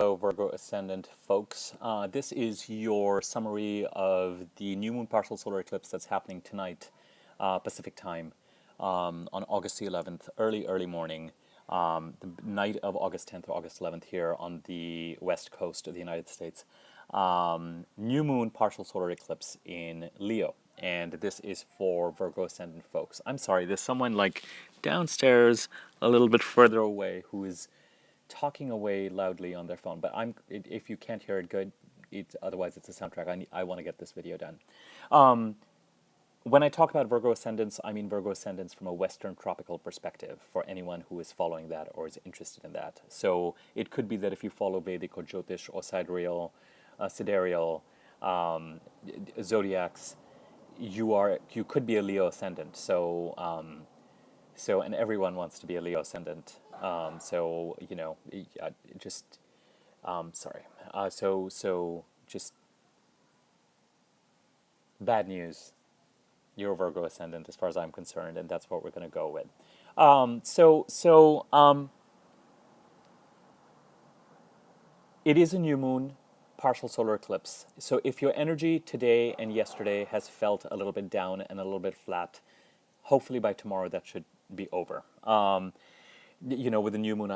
Hello, Virgo Ascendant folks. This is your summary of the new moon partial solar eclipse that's happening tonight, Pacific time, on August the 11th, early morning, the night of August 10th or August 11th here on the west coast of the United States. New moon partial solar eclipse in Leo. And this is for Virgo Ascendant folks. I'm sorry, there's someone like downstairs a little bit further away who is talking away loudly on their phone, but if you can't hear it, good. Otherwise, it's a soundtrack. I want to get this video done. When I talk about Virgo Ascendants, I mean Virgo Ascendants from a Western tropical perspective for anyone who is following that or is interested in that. So it could be that if you follow Vedic or Jyotish or sidereal zodiacs, you could be a Leo Ascendant. So and everyone wants to be a Leo Ascendant. So just bad news. You're a Virgo Ascendant as far as I'm concerned, and that's what we're going to go with. It is a new moon partial solar eclipse. So if your energy today and yesterday has felt a little bit down and a little bit flat, hopefully by tomorrow that should be over. With the new moon,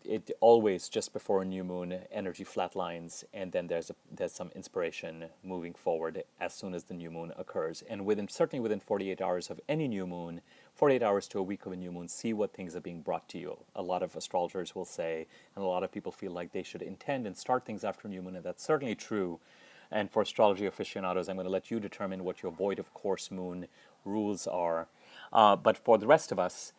it always just before a new moon, energy flatlines, and then there's some inspiration moving forward as soon as the new moon occurs. And certainly within 48 hours of any new moon, 48 hours to a week of a new moon, see what things are being brought to you. A lot of astrologers will say, and a lot of people feel like they should intend and start things after a new moon, and that's certainly true. And for astrology aficionados, I'm going to let you determine what your void of course moon rules are. But for the rest of us,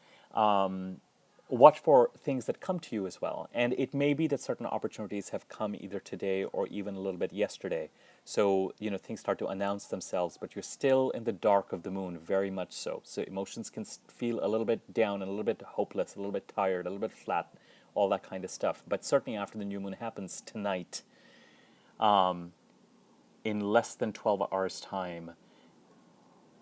watch for things that come to you as well. And it may be that certain opportunities have come either today or even a little bit yesterday. So, things start to announce themselves, but you're still in the dark of the moon, very much so. So emotions can feel a little bit down, a little bit hopeless, a little bit tired, a little bit flat, all that kind of stuff. But certainly after the new moon happens tonight, in less than 12 hours' time,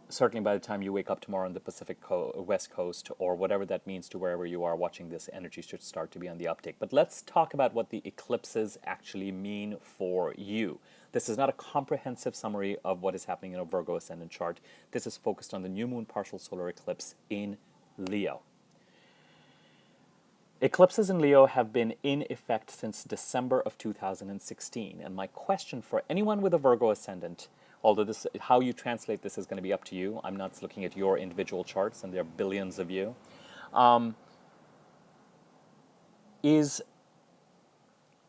certainly by the time you wake up tomorrow on the Pacific West Coast, or whatever that means to wherever you are watching this, energy should start to be on the uptick. But let's talk about what the eclipses actually mean for you. This is not a comprehensive summary of what is happening in a Virgo Ascendant chart. This is focused on the new moon partial solar eclipse in Leo. Eclipses in Leo have been in effect since December of 2016. And my question for anyone with a Virgo Ascendant, although how you translate this is going to be up to you. I'm not looking at your individual charts, and there are billions of you. I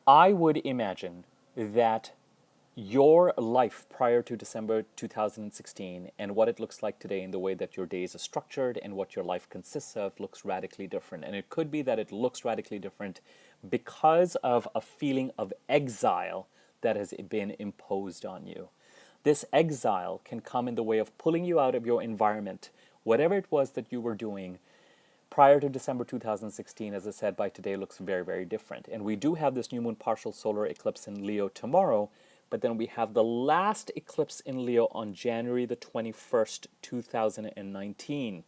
would imagine that your life prior to December 2016 and what it looks like today in the way that your days are structured and what your life consists of looks radically different. And it could be that it looks radically different because of a feeling of exile that has been imposed on you. This exile can come in the way of pulling you out of your environment, whatever it was that you were doing prior to December 2016. As I said, by today looks very, very different. And we do have this new moon partial solar eclipse in Leo tomorrow, but then we have the last eclipse in Leo on January the 21st, 2019.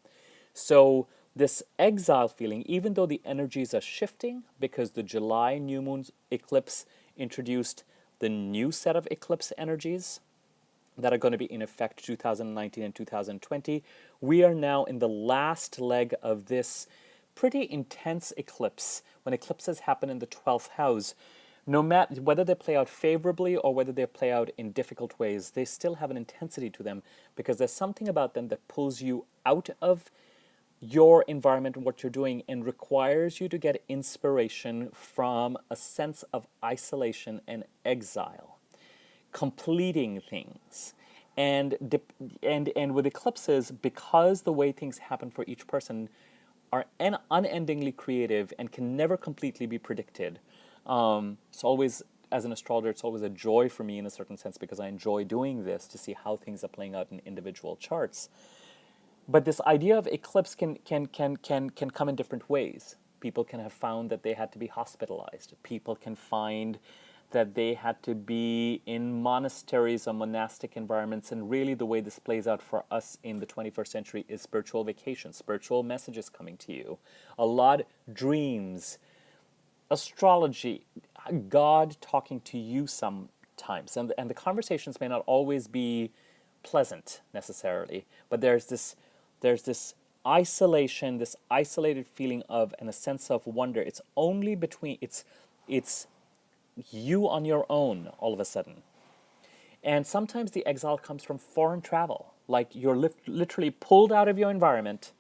So this exile feeling, even though the energies are shifting, because the July new moon eclipse introduced the new set of eclipse energies that are going to be in effect 2019 and 2020. We are now in the last leg of this pretty intense eclipse. When eclipses happen in the 12th house, no matter whether they play out favorably or whether they play out in difficult ways, they still have an intensity to them because there's something about them that pulls you out of your environment and what you're doing and requires you to get inspiration from a sense of isolation and exile, completing things. And with eclipses, because the way things happen for each person are unendingly creative and can never completely be predicted, it's always, as an astrologer, it's always a joy for me in a certain sense because I enjoy doing this to see how things are playing out in individual charts. But this idea of eclipse can come in different ways. People can have found that they had to be hospitalized. People can find that they had to be in monasteries or monastic environments. And really the way this plays out for us in the 21st century is spiritual vacation, spiritual messages coming to you. A lot, dreams, astrology, God talking to you sometimes, and the conversations may not always be pleasant necessarily, but there's this isolation, this isolated feeling of, and a sense of wonder. It's only between it's you on your own all of a sudden. And sometimes the exile comes from foreign travel, like you're literally pulled out of your environment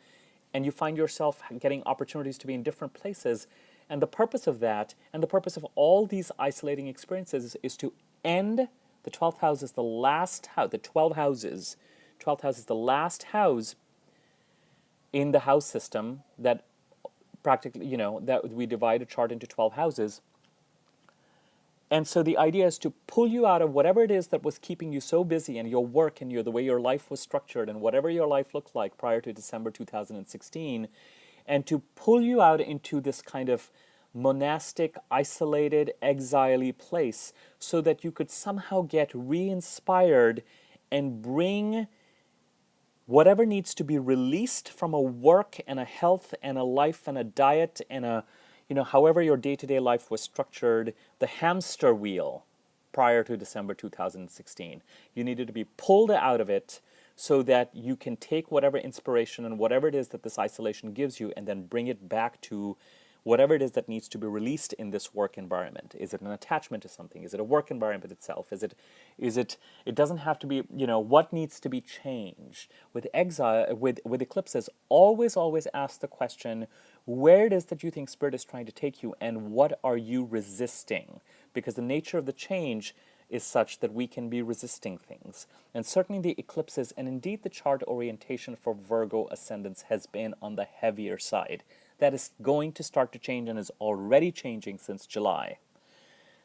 and you find yourself getting opportunities to be in different places. And the purpose of that, and the purpose of all these isolating experiences, is to end. The 12th house is the last house, the 12th house is the last house in the house system that practically, that we divide a chart into 12 houses. And so the idea is to pull you out of whatever it is that was keeping you so busy, and your work and the way your life was structured and whatever your life looked like prior to December 2016, and to pull you out into this kind of monastic, isolated, exile-y place so that you could somehow get re-inspired and bring whatever needs to be released from a work and a health and a life and a diet and however your day-to-day life was structured, the hamster wheel prior to December 2016. You needed to be pulled out of it so that you can take whatever inspiration and whatever it is that this isolation gives you and then bring it back to whatever it is that needs to be released in this work environment. Is it an attachment to something? Is it a work environment itself? It doesn't have to be, what needs to be changed? With exile, with eclipses, always ask the question, where it is that you think Spirit is trying to take you, and what are you resisting? Because the nature of the change is such that we can be resisting things. And certainly the eclipses, and indeed the chart orientation for Virgo ascendants, has been on the heavier side. That is going to start to change and is already changing since July.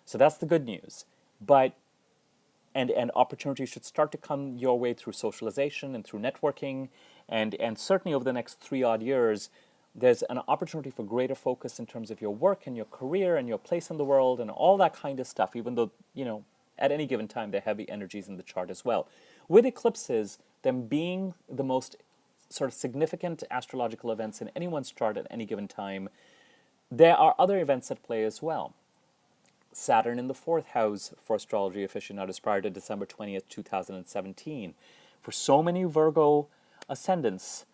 So that's the good news. But and opportunities should start to come your way through socialization and through networking, and certainly over the next 3 odd years, there's an opportunity for greater focus in terms of your work and your career and your place in the world and all that kind of stuff, even though, at any given time, there are heavy energies in the chart as well. With eclipses, them being the most sort of significant astrological events in anyone's chart at any given time, there are other events at play as well. Saturn in the 4th house for astrology aficionados prior to December 20th, 2017. For so many Virgo ascendants,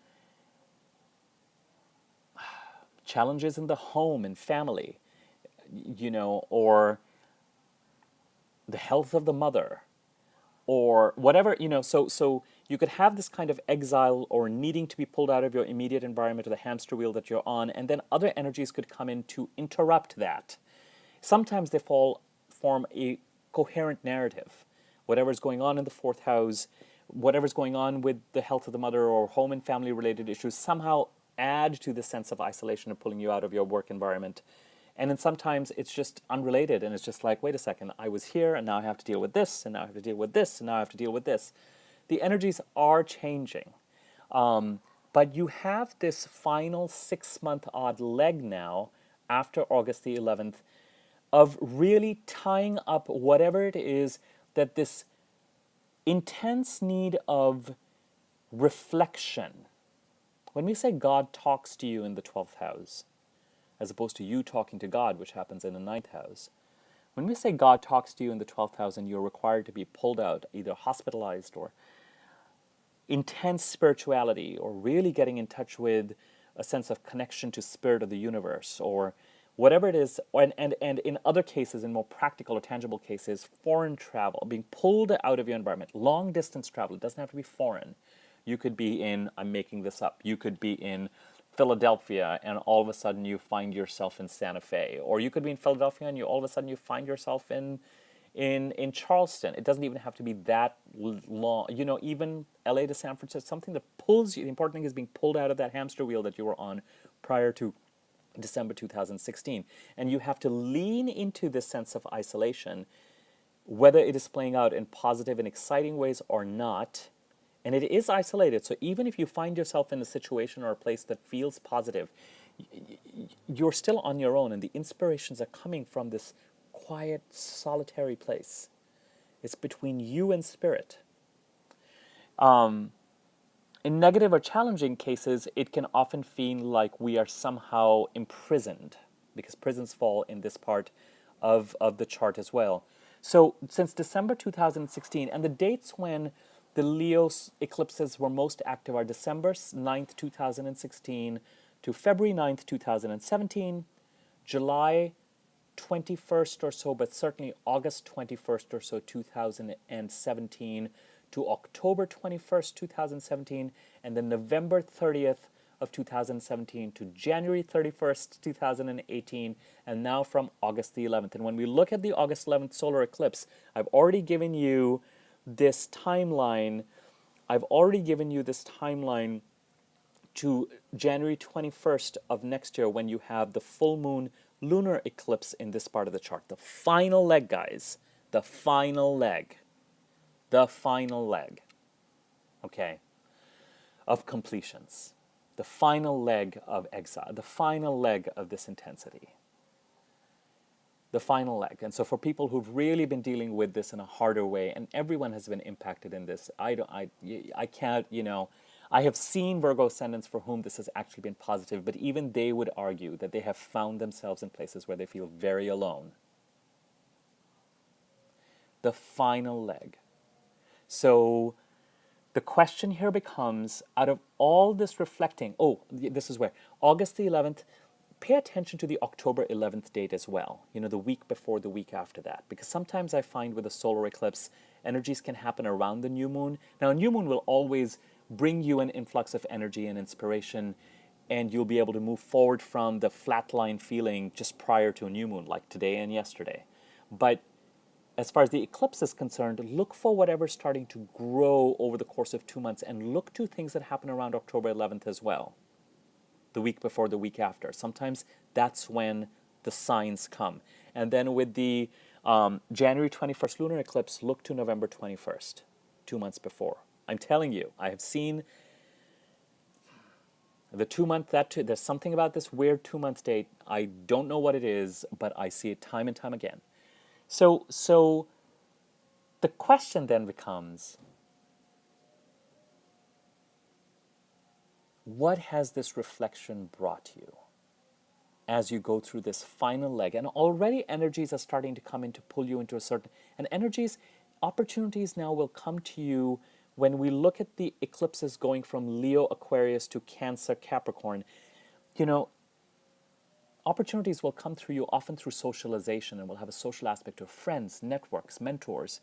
challenges in the home and family, or the health of the mother, or whatever, so you could have this kind of exile or needing to be pulled out of your immediate environment or the hamster wheel that you're on, and then other energies could come in to interrupt that. Sometimes they form a coherent narrative. Whatever's going on in the 4th house, whatever's going on with the health of the mother or home and family related issues somehow add to the sense of isolation and pulling you out of your work environment. And then sometimes it's just unrelated, and it's just like, wait a second, I was here, and now I have to deal with this, and now I have to deal with this, and now I have to deal with this. The energies are changing. But you have this final 6-month odd leg now, after August the 11th, of really tying up whatever it is that this intense need of reflection. When we say God talks to you in the 12th house, as opposed to you talking to God, which happens in the 9th house. When we say God talks to you in the 12th house and you're required to be pulled out, either hospitalized or intense spirituality, or really getting in touch with a sense of connection to spirit of the universe, or whatever it is, and in other cases, in more practical or tangible cases, foreign travel, being pulled out of your environment, long distance travel, it doesn't have to be foreign. You could be in, I'm making this up, you could be in Philadelphia and all of a sudden you find yourself in Santa Fe, or you could be in Philadelphia and all of a sudden you find yourself in Charleston. It doesn't even have to be that long, even LA to San Francisco, something that pulls you. The important thing is being pulled out of that hamster wheel that you were on prior to December 2016. And you have to lean into this sense of isolation, whether it is playing out in positive and exciting ways or not. And it is isolated. So even if you find yourself in a situation or a place that feels positive, you're still on your own, and the inspirations are coming from this quiet, solitary place. It's between you and spirit. In negative or challenging cases, it can often feel like we are somehow imprisoned, because prisons fall in this part of the chart as well. So since December 2016, and the dates when the Leo eclipses were most active are December 9th, 2016 to February 9th, 2017, July 21st or so, but certainly August 21st or so, 2017 to October 21st, 2017, and then November 30th of 2017 to January 31st, 2018, and now from August the 11th. And when we look at the August 11th solar eclipse, I've already given you this timeline. I've already given you this timeline to January 21st of next year when you have the full moon lunar eclipse in this part of the chart. The final leg, guys. The final leg. The final leg. Okay. Of completions. The final leg of exile. The final leg of this intensity. The final leg. And so for people who've really been dealing with this in a harder way, and everyone has been impacted in this, I can't, I have seen Virgo ascendants for whom this has actually been positive, but even they would argue that they have found themselves in places where they feel very alone. The final leg. So the question here becomes, out of all this reflecting, this is where, August the 11th, pay attention to the October 11th date as well, the week before, the week after that. Because sometimes I find with a solar eclipse, energies can happen around the new moon. Now, a new moon will always bring you an influx of energy and inspiration, and you'll be able to move forward from the flatline feeling just prior to a new moon, like today and yesterday. But as far as the eclipse is concerned, look for whatever's starting to grow over the course of 2 months, and look to things that happen around October 11th as well. The week before, the week after. Sometimes that's when the signs come. And then with the January 21st lunar eclipse, look to November 21st, 2 months before. I'm telling you, I have seen the 2 month, there's something about this weird 2 month date. I don't know what it is, but I see it time and time again. So the question then becomes, what has this reflection brought you as you go through this final leg? And already energies are starting to come in to pull you into a certain, and opportunities now will come to you when we look at the eclipses going from Leo, Aquarius to Cancer, Capricorn. Opportunities will come through you often through socialization, and will have a social aspect of friends, networks, mentors,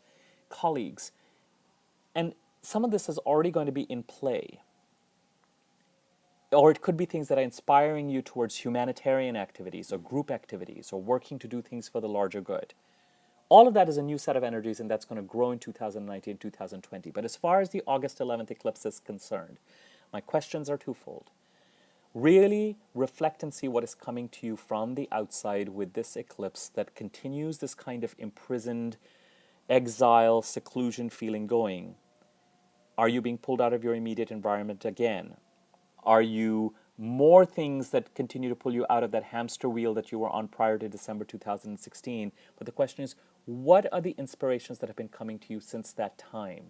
colleagues. And some of this is already going to be in play. Or it could be things that are inspiring you towards humanitarian activities or group activities or working to do things for the larger good. All of that is a new set of energies, and that's going to grow in 2019, 2020. But as far as the August 11th eclipse is concerned, my questions are twofold. Really reflect and see what is coming to you from the outside with this eclipse that continues this kind of imprisoned, exile, seclusion feeling going. Are you being pulled out of your immediate environment again? Are you more things that continue to pull you out of that hamster wheel that you were on prior to December 2016? But the question is, what are the inspirations that have been coming to you since that time?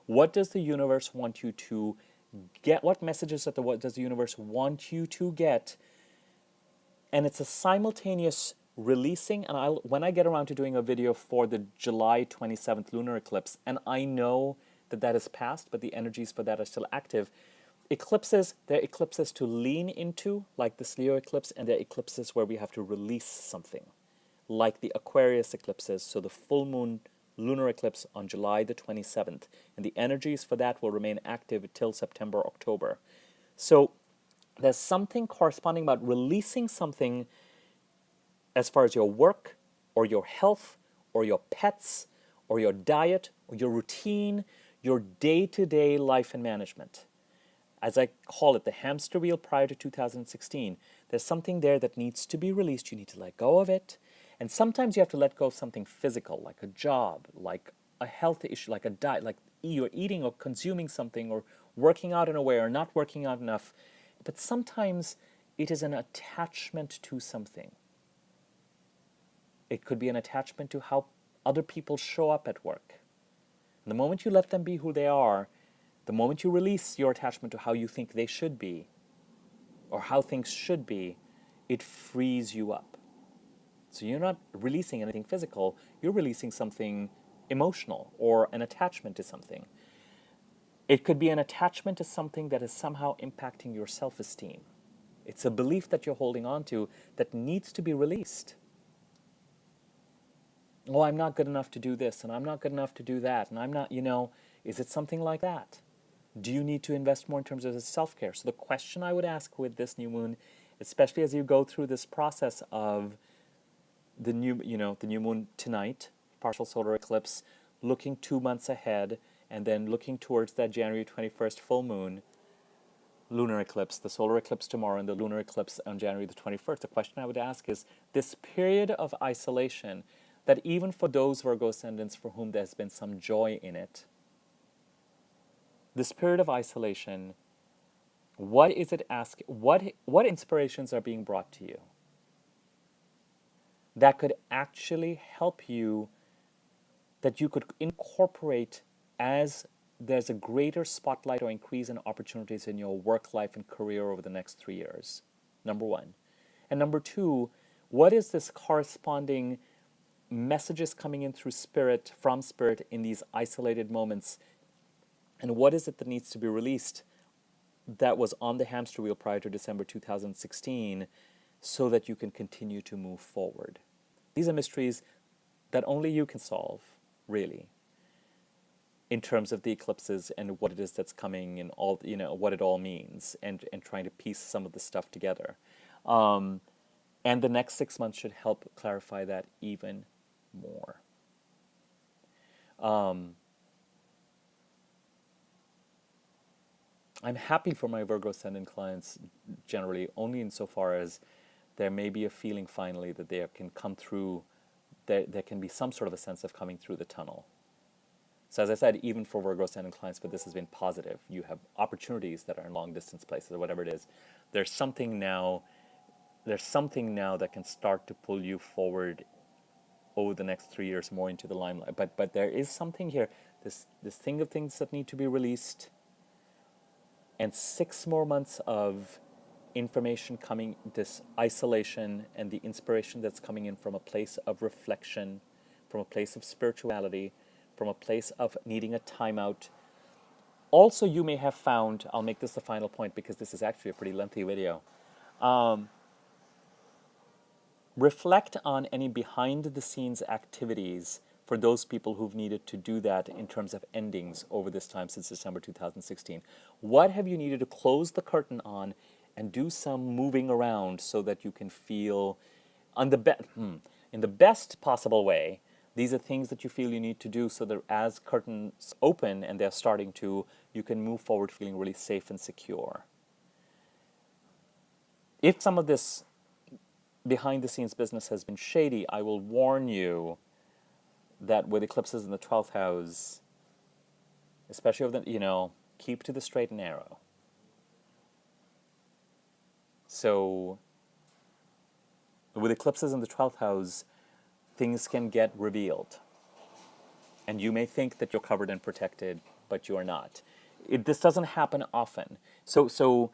What does the universe want you to get? What messages does the universe want you to get? And it's a simultaneous releasing, and when I get around to doing a video for the July 27th lunar eclipse, and I know that is past, but the energies for that are still active. Eclipses, they're eclipses to lean into, like this Leo eclipse, and they're eclipses where we have to release something, like the Aquarius eclipses, so the full moon lunar eclipse on July the 27th, and the energies for that will remain active till September, October. So there's something corresponding about releasing something as far as your work, or your health, or your pets, or your diet, or your routine, your day-to-day life and management. As I call it, the hamster wheel prior to 2016, there's something there that needs to be released. You need to let go of it. And sometimes you have to let go of something physical, like a job, like a health issue, like a diet, like you're eating or consuming something, or working out in a way, or not working out enough. But sometimes it is an attachment to something. It could be an attachment to how other people show up at work. And the moment you let them be who they are, the moment you release your attachment to how you think they should be, or how things should be, it frees you up. So you're not releasing anything physical, you're releasing something emotional or an attachment to something. It could be an attachment to something that is somehow impacting your self esteem. It's a belief that you're holding on to that needs to be released. Oh, I'm not good enough to do this, and I'm not good enough to do that, and I'm not, is it something like that? Do you need to invest more in terms of self care? So, the question I would ask with this new moon, especially as you go through this process of the new moon tonight, partial solar eclipse, looking 2 months ahead, and then looking towards that January 21st full moon, lunar eclipse, the solar eclipse tomorrow and the lunar eclipse on January the 21st. The question I would ask is this period of isolation, that even for those Virgo ascendants for whom there's been some joy in it, this period of isolation, what is it what inspirations are being brought to you that could actually help you, that you could incorporate as there's a greater spotlight or increase in opportunities in your work life and career over the next 3 years? Number one. And number two, what is this corresponding messages coming in through spirit, from spirit in these isolated moments? And what is it that needs to be released that was on the hamster wheel prior to December 2016 so that you can continue to move forward? These are mysteries that only you can solve, really, in terms of the eclipses and what it is that's coming and all, what it all means, and trying to piece some of the stuff together. And the next 6 months should help clarify that even more. I'm happy for my Virgo Ascendant clients generally, only insofar as there may be a feeling finally that they can come through, there can be some sort of a sense of coming through the tunnel. So as I said, even for Virgo Ascendant clients, but this has been positive. You have opportunities that are in long distance places or whatever it is. There's something now that can start to pull you forward over the next 3 years more into the limelight. But there is something here, this thing of things that need to be released, and 6 more months of information coming, this isolation and the inspiration that's coming in from a place of reflection, from a place of spirituality, from a place of needing a timeout. Also, you may have found, I'll make this the final point because this is actually a pretty lengthy video. Reflect on any behind-the-scenes activities for those people who've needed to do that in terms of endings over this time since December 2016. What have you needed to close the curtain on and do some moving around so that you can feel in the best possible way? These are things that you feel you need to do so that as curtains open, and they're starting to, you can move forward feeling really safe and secure. If some of this behind-the-scenes business has been shady, I will warn you that with eclipses in the 12th house, especially over the, keep to the straight and narrow. So with eclipses in the 12th house, things can get revealed. And you may think that you're covered and protected, but you are not. This doesn't happen often. So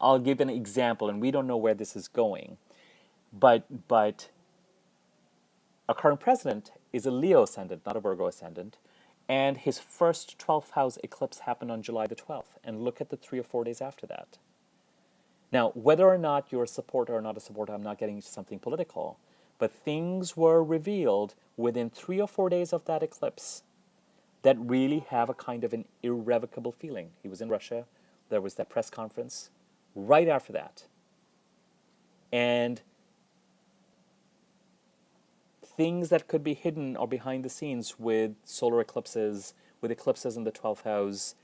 I'll give an example, and we don't know where this is going. But our current president is a Leo ascendant, not a Virgo ascendant, and his first 12th house eclipse happened on July the 12th. And look at the 3 or 4 days after that. Now, whether or not you're a supporter or not a supporter, I'm not getting into something political, but things were revealed within 3 or 4 days of that eclipse that really have a kind of an irrevocable feeling. He was in Russia. There was that press conference right after that. And things that could be hidden or behind the scenes with solar eclipses, with eclipses in the 12th house.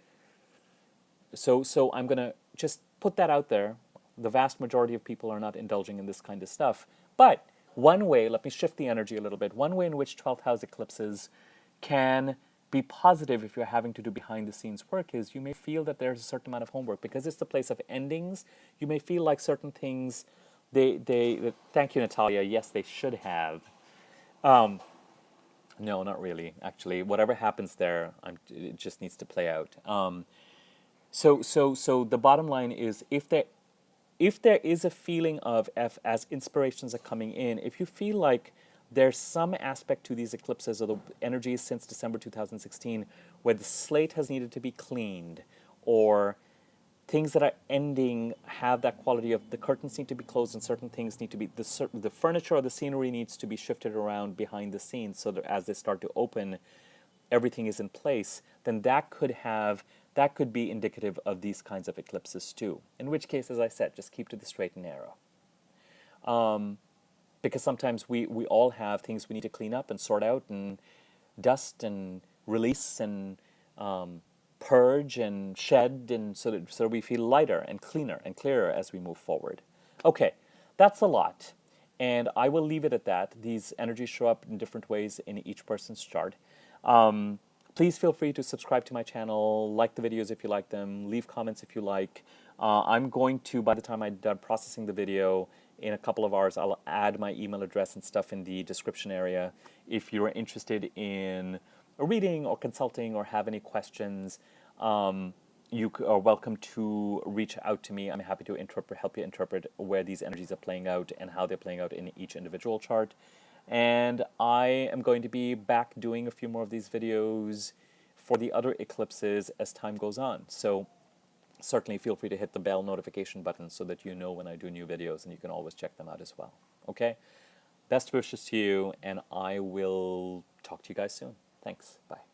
So I'm going to just put that out there. The vast majority of people are not indulging in this kind of stuff. But one way, let me shift the energy a little bit, one way in which 12th house eclipses can be positive if you're having to do behind-the-scenes work is you may feel that there's a certain amount of homework. Because it's the place of endings, you may feel like certain things, thank you, Natalia, yes, they should have. No, not really, actually. Whatever happens there, it just needs to play out. So the bottom line is, if if there is a feeling of, as inspirations are coming in, if you feel like there's some aspect to these eclipses or the energies since December 2016 where the slate has needed to be cleaned, or things that are ending have that quality of the curtains need to be closed and certain things need to be, the furniture or the scenery needs to be shifted around behind the scenes so that as they start to open, everything is in place, then that could be indicative of these kinds of eclipses too. In which case, as I said, just keep to the straight and narrow. Because sometimes we all have things we need to clean up and sort out and dust and release and purge and shed, and so we feel lighter and cleaner and clearer as we move forward. Okay, that's a lot. And I will leave it at that. These energies show up in different ways in each person's chart. Please feel free to subscribe to my channel, like the videos if you like them, leave comments if you like. I'm going to, by the time I'm done processing the video, in a couple of hours, I'll add my email address and stuff in the description area. If you're interested in a reading or consulting or have any questions, you are welcome to reach out to me. I'm happy to help you interpret where these energies are playing out and how they're playing out in each individual chart. And I am going to be back doing a few more of these videos for the other eclipses as time goes on. So certainly feel free to hit the bell notification button so that you know when I do new videos, and you can always check them out as well. Okay? Best wishes to you, and I will talk to you guys soon. Thanks. Bye.